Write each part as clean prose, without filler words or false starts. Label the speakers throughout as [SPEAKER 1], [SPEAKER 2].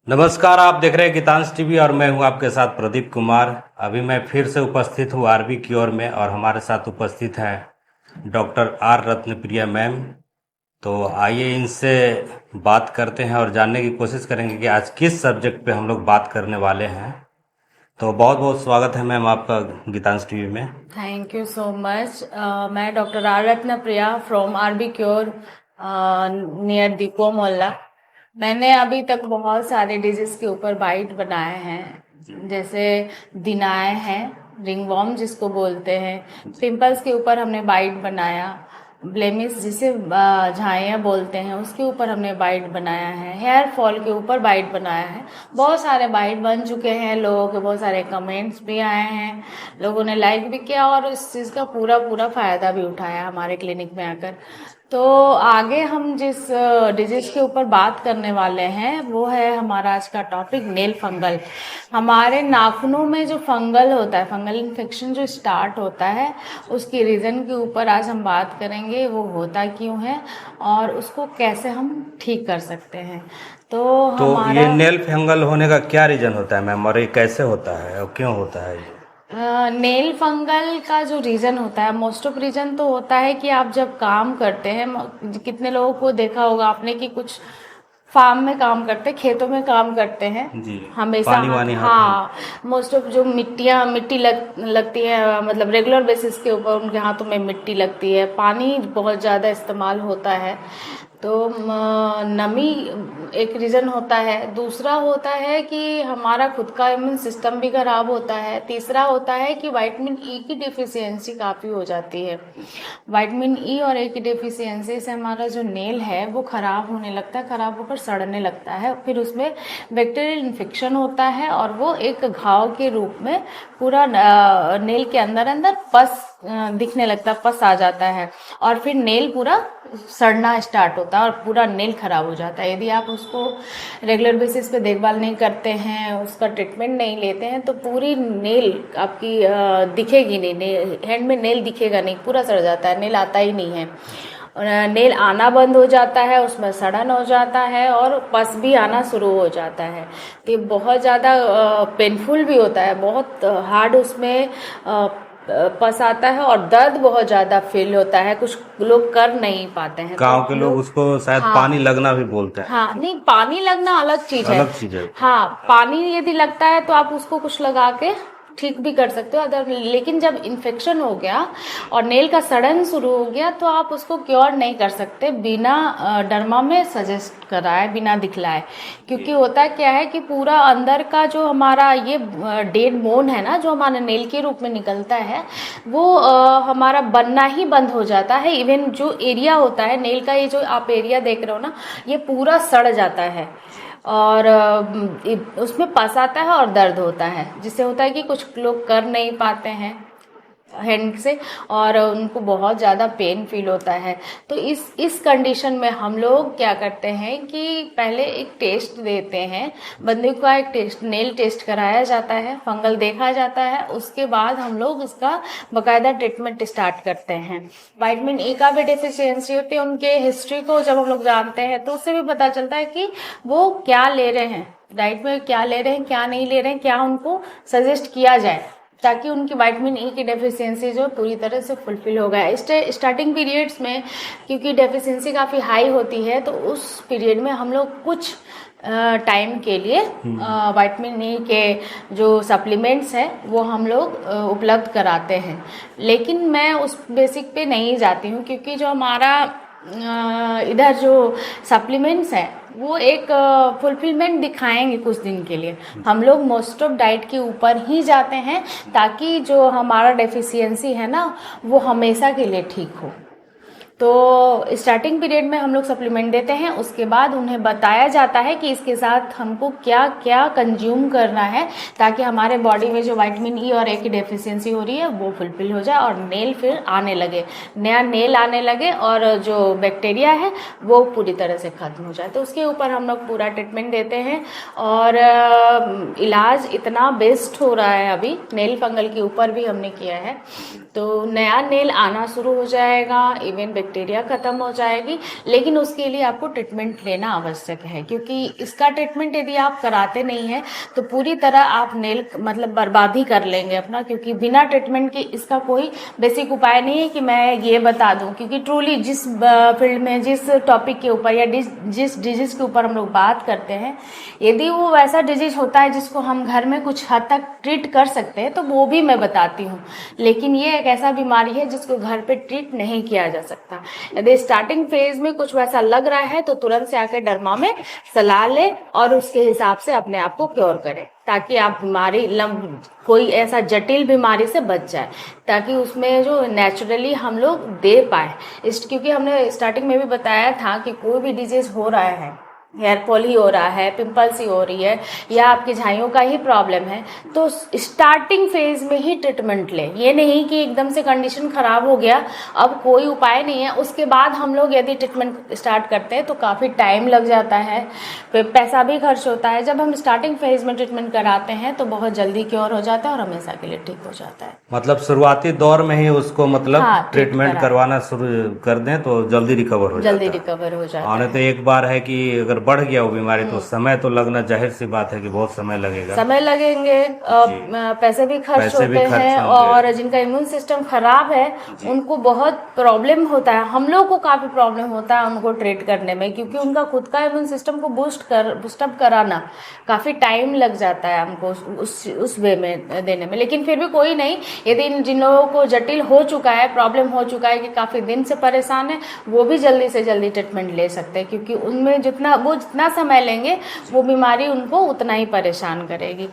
[SPEAKER 1] नमस्कार, आप देख रहे हैं गीतांश टीवी और मैं हूं आपके साथ प्रदीप कुमार। अभी मैं फिर से उपस्थित हूं आरबी क्योर में और हमारे साथ उपस्थित हैं डॉक्टर आर रत्नप्रिया मैम। तो आइए इनसे बात करते हैं और जानने की कोशिश करेंगे कि आज किस सब्जेक्ट पे हम लोग बात करने वाले हैं। तो बहुत बहुत स्वागत है मैम आपका गीतांश टीवी में।
[SPEAKER 2] Thank you so much. मैं doctor R Ratna Priya from RB cure near depot मोहल्ला। मैंने अभी तक बहुत सारे डिजीज के ऊपर बाइट बनाए हैं, जैसे दिनाए हैं, रिंगवॉर्म जिसको बोलते हैं, पिंपल्स के ऊपर हमने बाइट बनाया, ब्लेमिश जिसे झाइयाँ बोलते हैं उसके ऊपर हमने बाइट बनाया है, हेयर फॉल के ऊपर बाइट बनाया है। बहुत सारे बाइट बन चुके हैं, लोगों के बहुत सारे कमेंट्स भी आए हैं, लोगों ने लाइक भी किया और इस चीज़ का पूरा पूरा फ़ायदा भी उठाया हमारे क्लिनिक में आकर। तो आगे हम जिस डिजीज के ऊपर बात करने वाले हैं वो है हमारा आज का टॉपिक नेल फंगल। हमारे नाखूनों में जो फंगल होता है, फंगल इन्फेक्शन जो स्टार्ट होता है, उसकी रीज़न के ऊपर आज हम बात करेंगे, वो होता क्यों है और उसको कैसे हम ठीक कर सकते हैं। तो
[SPEAKER 1] तो ये
[SPEAKER 2] हमारा
[SPEAKER 1] नेल फंगल होने का क्या रीजन होता है मैम, और ये कैसे होता है और क्यों होता है ये?
[SPEAKER 2] नेल फंगल का जो रीज़न होता है, मोस्ट ऑफ रीज़न तो होता है कि आप जब काम करते हैं, कितने लोगों को देखा होगा आपने कि कुछ फार्म में काम करते हैं, खेतों में काम करते हैं,
[SPEAKER 1] जी।
[SPEAKER 2] हमेशा
[SPEAKER 1] पानी वानी हाथ में।
[SPEAKER 2] हाँ, मोस्ट ऑफ जो मिट्टी लगती है, मतलब रेगुलर बेसिस के ऊपर उनके हाथों में मिट्टी लगती है, पानी बहुत ज़्यादा इस्तेमाल होता है। तो नमी एक रीज़न होता है। दूसरा होता है कि हमारा खुद का इम्यून सिस्टम भी खराब होता है। तीसरा होता है कि विटामिन ई की डिफिशियंसी काफ़ी हो जाती है। विटामिन ई और ए की डिफिशियंसी से हमारा जो नेल है वो ख़राब होने लगता है, ख़राब होकर सड़ने लगता है, फिर उसमें बैक्टीरियल इन्फेक्शन होता है और वो एक घाव के रूप में पूरा नेल के अंदर अंदर पस दिखने लगता है, पस आ जाता है और फिर नेल पूरा सड़ना स्टार्ट होता है और पूरा नेल खराब हो जाता है। यदि आप उसको रेगुलर बेसिस पे देखभाल नहीं करते हैं, उसका ट्रीटमेंट नहीं लेते हैं, तो पूरी नेल आपकी दिखेगी नहीं, हैंड में नेल दिखेगा नहीं, पूरा सड़ जाता है, नेल आता ही नहीं है। नेल आना बंद हो जाता है, उसमें सड़न हो जाता है और पस भी आना शुरू हो जाता है। तो ये बहुत ज़्यादा पेनफुल भी होता है, बहुत हार्ड उसमें पस आता है और दर्द बहुत ज़्यादा फील होता है, कुछ लोग कर नहीं पाते हैं। तो
[SPEAKER 1] गांव के
[SPEAKER 2] हम
[SPEAKER 1] लोग
[SPEAKER 2] लोग
[SPEAKER 1] उसको शायद पानी
[SPEAKER 2] हाँ
[SPEAKER 1] लगना भी बोलते हैं।
[SPEAKER 2] हाँ, नहीं, पानी लगना अलग चीज है।
[SPEAKER 1] अलग चीज है।
[SPEAKER 2] हाँ, पानी यदि लगता है तो आप उसको कुछ लगा के ठीक भी कर सकते हो अदर, लेकिन जब इन्फेक्शन हो गया और नेल का सड़न शुरू हो गया तो आप उसको क्योर नहीं कर सकते बिना डर्मा में सजेस्ट कराए, बिना दिखलाए। क्योंकि होता क्या है कि पूरा अंदर का जो हमारा ये डेड बोन है ना, जो हमारा नेल के रूप में निकलता है, वो हमारा बनना ही बंद हो जाता है। इवन जो एरिया होता है नेल का, ये जो आप एरिया देख रहे हो ना, ये पूरा सड़ जाता है और उसमें पस आता है और दर्द होता है, जिससे होता है कि कुछ लोग कर नहीं पाते हैं हैंड से और उनको बहुत ज़्यादा पेन फील होता है। तो इस कंडीशन में हम लोग क्या करते हैं कि पहले एक टेस्ट देते हैं, बंदे का एक टेस्ट, नेल टेस्ट कराया जाता है, फंगल देखा जाता है, उसके बाद हम लोग इसका बाकायदा ट्रीटमेंट स्टार्ट करते हैं। विटामिन ई का भी डिफिशियंसी होती है, उनके हिस्ट्री को जब हम लोग जानते हैं तो उससे भी पता चलता है कि वो क्या ले रहे हैं, डाइट में क्या ले रहे हैं, क्या नहीं ले रहे हैं, क्या उनको सजेस्ट किया जाए ताकि उनकी विटामिन ई की डेफिशिएंसी जो पूरी तरह से फुलफिल हो गया। स्टार्टिंग पीरियड्स में क्योंकि डेफिशिएंसी काफ़ी हाई होती है, तो उस पीरियड में हम लोग कुछ टाइम के लिए विटामिन ई के जो सप्लीमेंट्स हैं वो हम लोग उपलब्ध कराते हैं। लेकिन मैं उस बेसिक पे नहीं जाती हूँ, क्योंकि जो हमारा इधर जो सप्लीमेंट्स हैं वो एक फुलफिलमेंट दिखाएंगे कुछ दिन के लिए। हम लोग मोस्ट ऑफ डाइट के ऊपर ही जाते हैं ताकि जो हमारा डेफिशिएंसी है ना वो हमेशा के लिए ठीक हो। तो स्टार्टिंग पीरियड में हम लोग सप्लीमेंट देते हैं, उसके बाद उन्हें बताया जाता है कि इसके साथ हमको क्या क्या कंज्यूम करना है ताकि हमारे बॉडी में जो विटामिन ई और ए की डेफिशिएंसी हो रही है वो फुलफिल हो जाए और नेल फिर आने लगे, नया नेल आने लगे और जो बैक्टीरिया है वो पूरी तरह से ख़त्म हो जाए। तो उसके ऊपर हम लोग पूरा ट्रीटमेंट देते हैं और इलाज इतना बेस्ट हो रहा है अभी, नेल फंगल के ऊपर भी हमने किया है, तो नया नेल आना शुरू हो जाएगा, इवन बैक्टीरिया खत्म हो जाएगी। लेकिन उसके लिए आपको ट्रीटमेंट लेना आवश्यक है, क्योंकि इसका ट्रीटमेंट यदि आप कराते नहीं हैं तो पूरी तरह आप नेल मतलब बर्बादी कर लेंगे अपना, क्योंकि बिना ट्रीटमेंट के इसका कोई बेसिक उपाय नहीं है कि मैं ये बता दूं। क्योंकि ट्रूली जिस फील्ड में, जिस टॉपिक के ऊपर या जिस डिजीज के ऊपर हम लोग बात करते हैं, यदि वो वैसा डिजीज होता है जिसको हम घर में कुछ हद तक ट्रीट कर सकते हैं तो वो भी मैं बताती हूँ। लेकिन ये एक ऐसा बीमारी है जिसको घर पे ट्रीट नहीं किया जा सकता। यदि स्टार्टिंग फेज में कुछ वैसा लग रहा है तो तुरंत से आकर डर्मा में सलाह ले और उसके हिसाब से अपने आप को क्योर करें, ताकि आप बीमारी कोई ऐसा जटिल बीमारी से बच जाए, ताकि उसमें जो नेचुरली हम लोग दे पाए। क्योंकि हमने स्टार्टिंग में भी बताया था कि कोई भी डिजीज हो रहा है, हेयर फॉल ही हो रहा है, पिंपल्स ही हो रही है, या आपकी झाइयों का ही प्रॉब्लम है, तो स्टार्टिंग फेज में ही ट्रीटमेंट ले। ये नहीं कि एकदम से कंडीशन खराब हो गया अब कोई उपाय नहीं है, उसके बाद हम लोग यदि ट्रीटमेंट स्टार्ट करते हैं तो काफ़ी टाइम लग जाता है, फिर पैसा भी खर्च होता है। जब हम स्टार्टिंग फेज में ट्रीटमेंट कराते हैं तो बहुत जल्दी क्योर हो जाता है और हमेशा के लिए ठीक हो जाता है।
[SPEAKER 1] मतलब शुरुआती दौर में ही उसको मतलब
[SPEAKER 2] हाँ,
[SPEAKER 1] ट्रीटमेंट करवाना शुरू कर दें तो जल्दी रिकवर हो जाता
[SPEAKER 2] जल्दी
[SPEAKER 1] है।
[SPEAKER 2] रिकवर हो जाता
[SPEAKER 1] और
[SPEAKER 2] है।
[SPEAKER 1] नहीं तो एक बार है कि अगर बढ़ गया वो बीमारी तो समय तो लगना जाहिर सी बात है कि बहुत समय लगेगा,
[SPEAKER 2] समय लगेंगे, पैसे भी खर्च
[SPEAKER 1] पैसे भी
[SPEAKER 2] होते
[SPEAKER 1] खर्च
[SPEAKER 2] हैं,
[SPEAKER 1] होंगे।
[SPEAKER 2] और जिनका इम्यून सिस्टम खराब है उनको बहुत प्रॉब्लम होता है। हम लोग को काफी प्रॉब्लम होता है उनको ट्रीट करने में, क्योंकि उनका खुद का इम्यून सिस्टम को बूस्टअप कराना काफी टाइम लग जाता है हमको उस वे में देने में। लेकिन फिर भी कोई नहीं, यदि जिन लोगों को जटिल हो चुका है, प्रॉब्लम हो चुका है कि काफी दिन से परेशान है, वो भी जल्दी से जल्दी ट्रीटमेंट ले सकते हैं, क्योंकि उनमें जितना समय लेंगे वो बीमारी उनको उतना ही परेशान करेगी।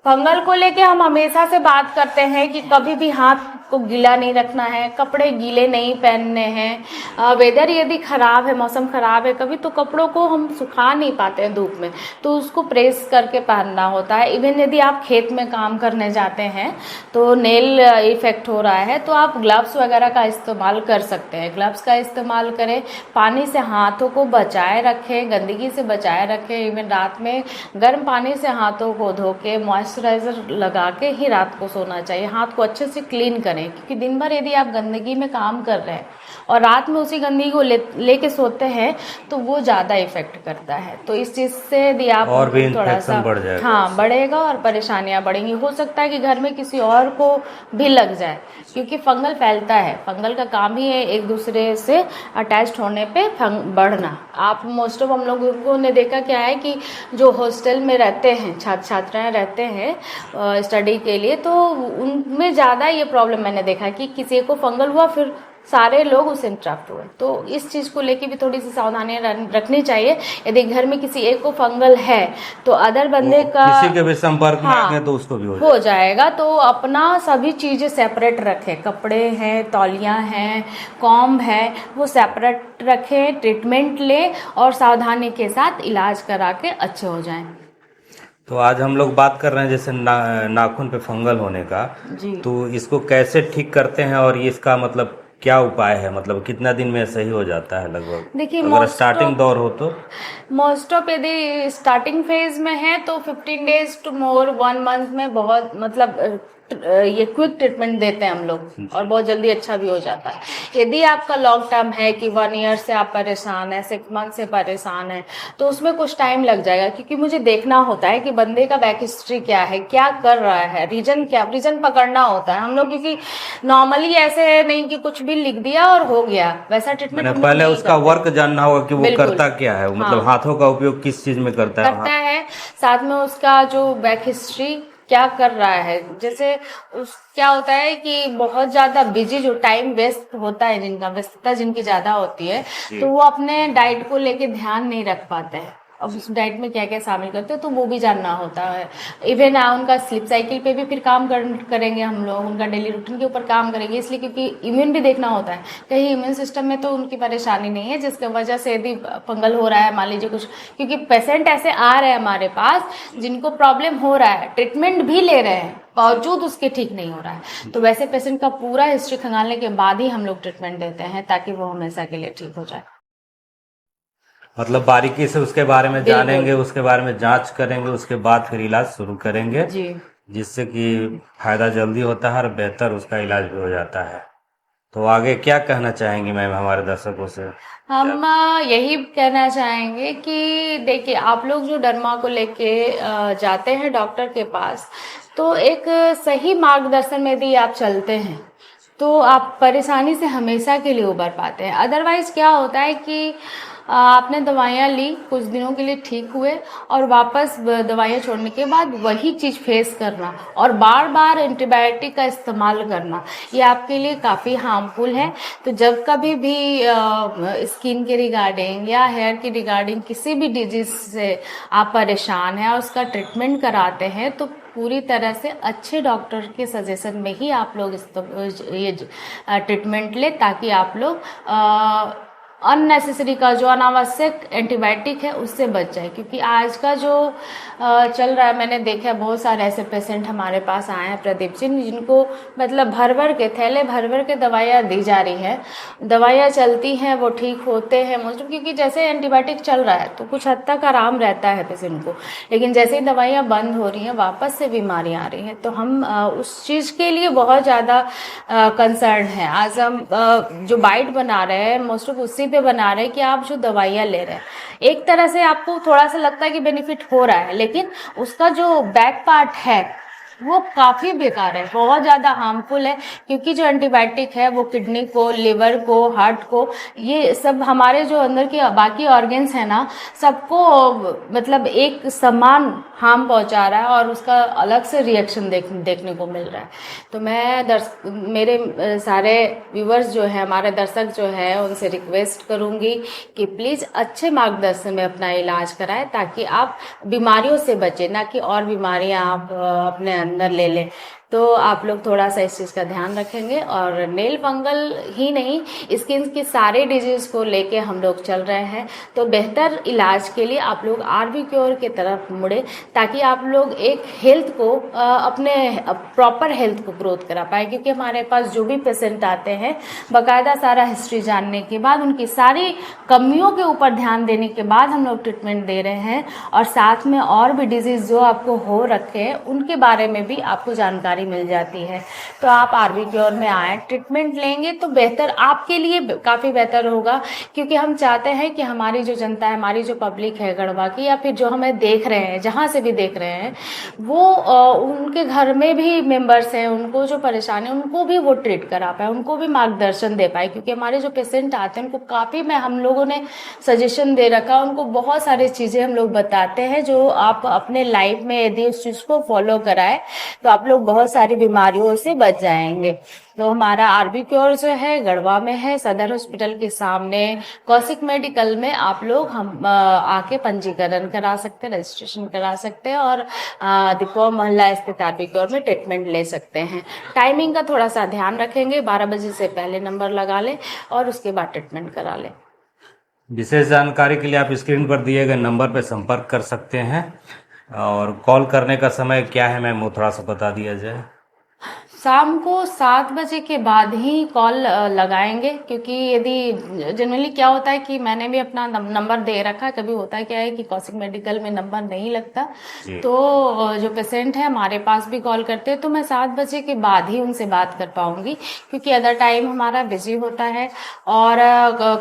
[SPEAKER 2] फंगल को लेके हम हमेशा से बात करते हैं कि कभी भी हाथ को गीला नहीं रखना है, कपड़े गीले नहीं पहनने हैं। वेदर यदि खराब है, मौसम खराब है कभी, तो कपड़ों को हम सुखा नहीं पाते हैं धूप में, तो उसको प्रेस करके पहनना होता है। इवन यदि आप खेत में काम करने जाते हैं तो नेल इफेक्ट हो रहा है तो आप ग्लव्स वगैरह का इस्तेमाल कर सकते हैं। ग्लव्स का इस्तेमाल करें, पानी से हाथों को बचाए रखें, गंदगी से बचाए रखें। इवन रात में गर्म पानी से हाथों को धो के मॉइस्चराइजर लगा के ही रात को सोना चाहिए। हाथ को अच्छे से क्लीन करें, क्योंकि दिन भर यदि आप गंदगी में काम कर रहे हैं और रात में उसी गंदगी को लेके सोते हैं तो वो ज़्यादा इफेक्ट करता है। तो इस चीज़ से यदि आप
[SPEAKER 1] और भी
[SPEAKER 2] थोड़ा सा
[SPEAKER 1] बढ़ जाएगा,
[SPEAKER 2] हाँ बढ़ेगा और परेशानियां बढ़ेंगी। हो सकता है कि घर में किसी और को भी लग जाए, क्योंकि फंगल फैलता है। फंगल का काम ही है एक दूसरे से अटैच्ड होने पे बढ़ना। आप मोस्ट ऑफ हम लोगों ने देखा क्या है कि जो हॉस्टल में रहते हैं, छात्र छात्राएं रहते हैं स्टडी के लिए, तो उनमें ज़्यादा ये प्रॉब्लम मैंने देखा कि किसी को फंगल हुआ फिर सारे लोग उससे इंट्रैप्ट हुए। तो इस चीज़ को लेके भी थोड़ी सी सावधानी रखनी चाहिए। यदि घर में किसी एक को फंगल है तो अदर बंदे का
[SPEAKER 1] किसी के भी संपर्क में आ गए तो उसको भी
[SPEAKER 2] हो जाएगा। तो अपना सभी चीज़ें सेपरेट रखें, कपड़े हैं, तौलियाँ हैं, कॉम्ब है, वो सेपरेट रखें, ट्रीटमेंट लें और सावधानी के साथ इलाज करा के अच्छे हो जाएं।
[SPEAKER 1] तो आज हम लोग बात कर रहे हैं जैसे नाखून पे फंगल होने का,
[SPEAKER 2] जी।
[SPEAKER 1] तो इसको कैसे ठीक करते हैं और इसका मतलब क्या उपाय है, मतलब कितना दिन में सही हो जाता है लगभग?
[SPEAKER 2] देखिए,
[SPEAKER 1] अगर स्टार्टिंग दौर हो तो
[SPEAKER 2] मोस्ट ऑफ यदि स्टार्टिंग फेज में है तो 15 डेज टू मोर 1 मंथ में बहुत मतलब ये क्विक ट्रीटमेंट देते हैं हम लोग और बहुत जल्दी अच्छा भी हो जाता है। यदि आपका लॉन्ग टर्म है कि 1 ईयर से आप परेशान है, 6 मंथ से परेशान है, तो उसमें कुछ टाइम लग जाएगा, क्योंकि मुझे देखना होता है कि बंदे का बैक हिस्ट्री क्या है, क्या कर रहा है, रीजन पकड़ना होता है हम लोग। क्योंकि नॉर्मली ऐसे है नहीं कि कुछ भी लिख दिया और हो गया, वैसा ट्रीटमेंट
[SPEAKER 1] पहले उसका वर्क जानना होगा कि वो करता क्या है, मतलब हाथों का उपयोग किस चीज में करता
[SPEAKER 2] है, साथ में उसका जो बैक हिस्ट्री क्या कर रहा है। जैसे क्या होता है कि बहुत ज्यादा बिजी, जो टाइम वेस्ट होता है, जिनका व्यस्तता जिनकी ज्यादा होती है, तो वो अपने डाइट को लेके ध्यान नहीं रख पाते हैं। अब उस डाइट में क्या क्या शामिल करते हैं तो वो भी जानना होता है। इवन उनका स्लीप साइकिल पे भी फिर काम करेंगे हम लोग, उनका डेली रूटीन के ऊपर काम करेंगे, इसलिए क्योंकि इम्यून भी देखना होता है। कहीं इम्यून सिस्टम में तो उनकी परेशानी नहीं है जिसकी वजह से यदि फंगल हो रहा है, मान लीजिए कुछ, क्योंकि पेशेंट ऐसे आ रहे हैं हमारे पास जिनको प्रॉब्लम हो रहा है, ट्रीटमेंट भी ले रहे हैं, बावजूद उसके ठीक नहीं हो रहा है। तो वैसे पेशेंट का पूरा हिस्ट्री खंगालने के बाद ही हम लोग ट्रीटमेंट देते हैं, ताकि वो हमेशा के लिए ठीक हो जाए।
[SPEAKER 1] मतलब बारीकी से उसके बारे में जानेंगे, उसके बारे में जांच करेंगे, उसके बाद फिर इलाज शुरू करेंगे
[SPEAKER 2] जी,
[SPEAKER 1] जिससे कि फायदा जल्दी होता है और बेहतर उसका इलाज भी हो जाता है। तो आगे क्या कहना चाहेंगे मैम हमारे दर्शकों से?
[SPEAKER 2] हम यही कहना चाहेंगे कि देखिए, आप लोग जो डरमा को लेके जाते हैं डॉक्टर के पास, तो एक सही मार्गदर्शन में यदि आप चलते हैं तो आप परेशानी से हमेशा के लिए उबर पाते हैं। अदरवाइज क्या होता है कि आपने दवाइयाँ ली, कुछ दिनों के लिए ठीक हुए और वापस दवाइयाँ छोड़ने के बाद वही चीज़ फेस करना और बार बार एंटीबायोटिक का इस्तेमाल करना, ये आपके लिए काफ़ी हार्मफुल है। तो जब कभी भी स्किन के रिगार्डिंग या हेयर के रिगार्डिंग किसी भी डिजीज से आप परेशान हैं और उसका ट्रीटमेंट कराते हैं, तो पूरी तरह से अच्छे डॉक्टर के सजेशन में ही आप लोग ये ट्रीटमेंट लें, ताकि आप लोग अननेसेसरी का जो अनावश्यक एंटीबायोटिक है उससे बच जाए। क्योंकि आज का जो चल रहा है, मैंने देखा है बहुत सारे ऐसे पेशेंट हमारे पास आए हैं प्रदीप जी, जिनको मतलब भर भर के थैले भर भर के दवाइयाँ दी जा रही हैं, दवाइयाँ चलती हैं, वो ठीक होते हैं मोस्टली, क्योंकि जैसे एंटीबायोटिक चल रहा है तो कुछ हद तक आराम रहता है पेशेंट को, लेकिन जैसे ही दवाइयाँ बंद हो रही हैं वापस से बीमारी आ रही है। तो हम उस चीज़ के लिए बहुत ज़्यादा कंसर्न हैं। आज हम जो बाइट बना रहे हैं मोस्ट ऑफ उसी पे बना रहे हैं कि आप जो दवाइयाँ ले रहे हैं, एक तरह से आपको थोड़ा सा लगता है कि बेनिफिट हो रहा है, लेकिन उसका जो बैक पार्ट है वो काफ़ी बेकार है, बहुत ज़्यादा हार्मफुल है। क्योंकि जो एंटीबायोटिक है वो किडनी को, लिवर को, हार्ट को, ये सब हमारे जो अंदर के बाकी ऑर्गन्स हैं ना, सबको मतलब एक समान हार्म पहुंचा रहा है और उसका अलग से रिएक्शन देखने को मिल रहा है। तो मैं मेरे सारे व्यूवर्स जो है, हमारे दर्शक जो है, उनसे रिक्वेस्ट करूंगी कि प्लीज़ अच्छे मार्गदर्शन में अपना इलाज कराएं, ताकि आप बीमारियों से बचें, ना कि और बीमारियां आप अपने अंदर ले लें। तो आप लोग थोड़ा सा इस चीज़ का ध्यान रखेंगे। और नेल फंगल ही नहीं, स्किन की सारे डिजीज़ को लेके हम लोग चल रहे हैं, तो बेहतर इलाज के लिए आप लोग आरबी क्योर की तरफ मुड़े, ताकि आप लोग एक हेल्थ को अपने प्रॉपर हेल्थ को ग्रोथ करा पाए। क्योंकि हमारे पास जो भी पेशेंट आते हैं, बाकायदा सारा हिस्ट्री जानने के बाद, उनकी सारी कमियों के ऊपर ध्यान देने के बाद हम लोग ट्रीटमेंट दे रहे हैं, और साथ में और भी डिजीज़ जो आपको हो रखे हैं उनके बारे में भी आपको जानकारी मिल जाती है। तो आप आरबी क्योर में आए, ट्रीटमेंट लेंगे तो बेहतर आपके लिए काफ़ी बेहतर होगा। क्योंकि हम चाहते हैं कि हमारी जो जनता है, हमारी जो पब्लिक है गढ़वा की, या फिर जो हमें देख रहे हैं, जहाँ से भी देख रहे हैं, वो उनके घर में भी मेंबर्स हैं, उनको जो परेशानी है उनको भी वो ट्रीट करा पाए, उनको भी मार्गदर्शन दे पाए। क्योंकि हमारे जो पेशेंट आते हैं उनको काफ़ी हम लोगों ने सजेशन दे रखा, उनको बहुत सारी चीज़ें हम लोग बताते हैं, जो आप अपने लाइफ में यदि उस चीज़ को फॉलो कराए तो आप लोग बहुत सारी बीमारियों से बच जाएंगे। तो हमारा आरबी क्योर जो है गढ़वा में है, सदर हॉस्पिटल के सामने कौशिक मेडिकल में। आप लोग हम आके पंजीकरण करा सकते हैं, रजिस्ट्रेशन करा सकते हैं, और दीपवा मोहल्ला स्थित आरबी क्योर में ट्रीटमेंट ले सकते हैं। टाइमिंग का थोड़ा सा ध्यान रखेंगे, 12 बजे से पहले नंबर लगा लें और उसके बाद ट्रीटमेंट करा लें।
[SPEAKER 1] विशेष जानकारी के लिए आप स्क्रीन पर दिए गए नंबर पर संपर्क कर सकते हैं। और कॉल करने का समय क्या है मैम, वो थोड़ा सा बता दिया जाए।
[SPEAKER 2] शाम को 7 बजे के बाद ही कॉल लगाएंगे। क्योंकि यदि जनरली क्या होता है कि मैंने भी अपना नंबर दे रखा है, कभी होता है क्या है कि कौशिक मेडिकल में नंबर नहीं लगता, तो जो पेशेंट है हमारे पास भी कॉल करते हैं, तो मैं 7 बजे के बाद ही उनसे बात कर पाऊंगी। क्योंकि अदर टाइम हमारा बिजी होता है। और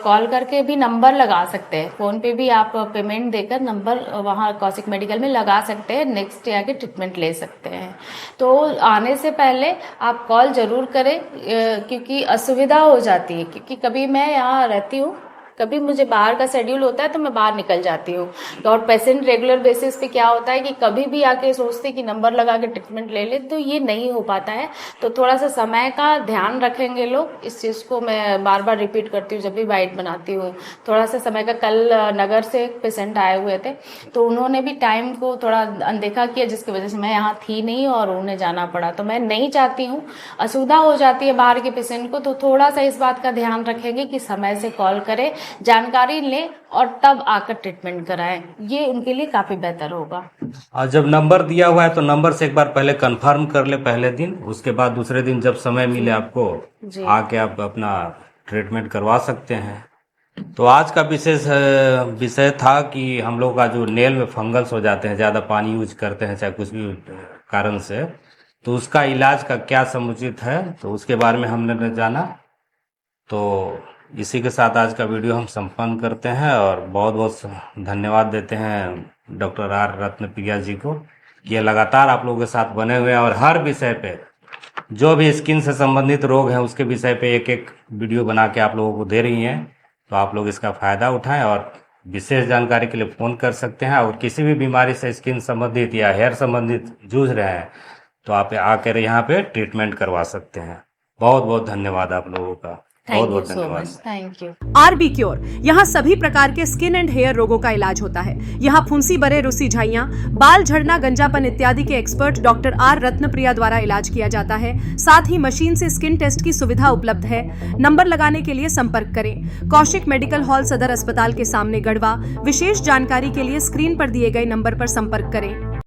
[SPEAKER 2] कॉल करके भी नंबर लगा सकते हैं, फ़ोन पे भी आप पेमेंट देकर नंबर वहाँ कौशिक मेडिकल में लगा सकते हैं, नेक्स्ट डे आके ट्रीटमेंट ले सकते हैं। तो आने से पहले आप कॉल ज़रूर करें, क्योंकि असुविधा हो जाती है। क्योंकि कभी मैं यहाँ रहती हूँ, कभी मुझे बाहर का शेड्यूल होता है तो मैं बाहर निकल जाती हूँ, और पेशेंट रेगुलर बेसिस पे क्या होता है कि कभी भी आके सोचते कि नंबर लगा के ट्रीटमेंट ले ले, तो ये नहीं हो पाता है। तो थोड़ा सा समय का ध्यान रखेंगे लोग, इस चीज़ को मैं बार बार रिपीट करती हूँ जब भी बाइट बनाती हूँ। थोड़ा सा समय का, कल नगर से एक पेशेंट आए हुए थे, तो उन्होंने भी टाइम को थोड़ा अनदेखा किया, जिसकी वजह से मैं यहाँ थी नहीं और उन्हें जाना पड़ा। तो मैं नहीं चाहती हूँ, असुविधा हो जाती है बाहर के पेशेंट को, तो थोड़ा सा इस बात का ध्यान रखेंगे कि समय से कॉल करें, जानकारी लें और तब आकर ट्रीटमेंट कराएं, ये उनके लिए काफ़ी बेहतर होगा।
[SPEAKER 1] और जब नंबर दिया हुआ है तो नंबर से एक बार पहले कंफर्म कर ले पहले दिन, उसके बाद दूसरे दिन जब समय मिले आपको आके आप अपना ट्रीटमेंट करवा सकते हैं। तो आज का विशेष विषय था कि हम लोग का जो नेल में फंगल्स हो जाते हैं, ज़्यादा पानी यूज करते हैं चाहे कुछ भी कारण से, तो उसका इलाज का क्या समुचित है, तो उसके बारे में हमने जाना। तो इसी के साथ आज का वीडियो हम संपन्न करते हैं और बहुत बहुत धन्यवाद देते हैं डॉक्टर आर रत्नप्रिया जी को कि ये लगातार आप लोगों के साथ बने हुए हैं और हर विषय पे जो भी स्किन से संबंधित रोग हैं उसके विषय पे एक एक वीडियो बना के आप लोगों को दे रही हैं। तो आप लोग इसका फ़ायदा उठाएं और विशेष जानकारी के लिए फ़ोन कर सकते हैं। और किसी भी बीमारी से स्किन संबंधित या हेयर संबंधित जूझ रहे हैं तो आप आकर यहाँ पे ट्रीटमेंट करवा सकते हैं। बहुत बहुत धन्यवाद आप लोगों का, बहुत
[SPEAKER 2] थैंक यू
[SPEAKER 1] बहुत
[SPEAKER 2] सो
[SPEAKER 1] धन्यवाद।
[SPEAKER 2] Much, thank you.
[SPEAKER 3] RB cure, यहाँ सभी प्रकार के स्किन एंड हेयर रोगों का इलाज होता है। यहाँ फुंसी, बरे, रुसी, झाइयाँ, बाल झड़ना, गंजापन इत्यादि के एक्सपर्ट डॉक्टर आर रत्नप्रिया द्वारा इलाज किया जाता है। साथ ही मशीन से स्किन टेस्ट की सुविधा उपलब्ध है। नंबर लगाने के लिए संपर्क करें। कौशिक मेडिकल हॉल, सदर अस्पताल के सामने, गढ़वा। विशेष जानकारी के लिए स्क्रीन पर दिए गए नंबर पर संपर्क करें।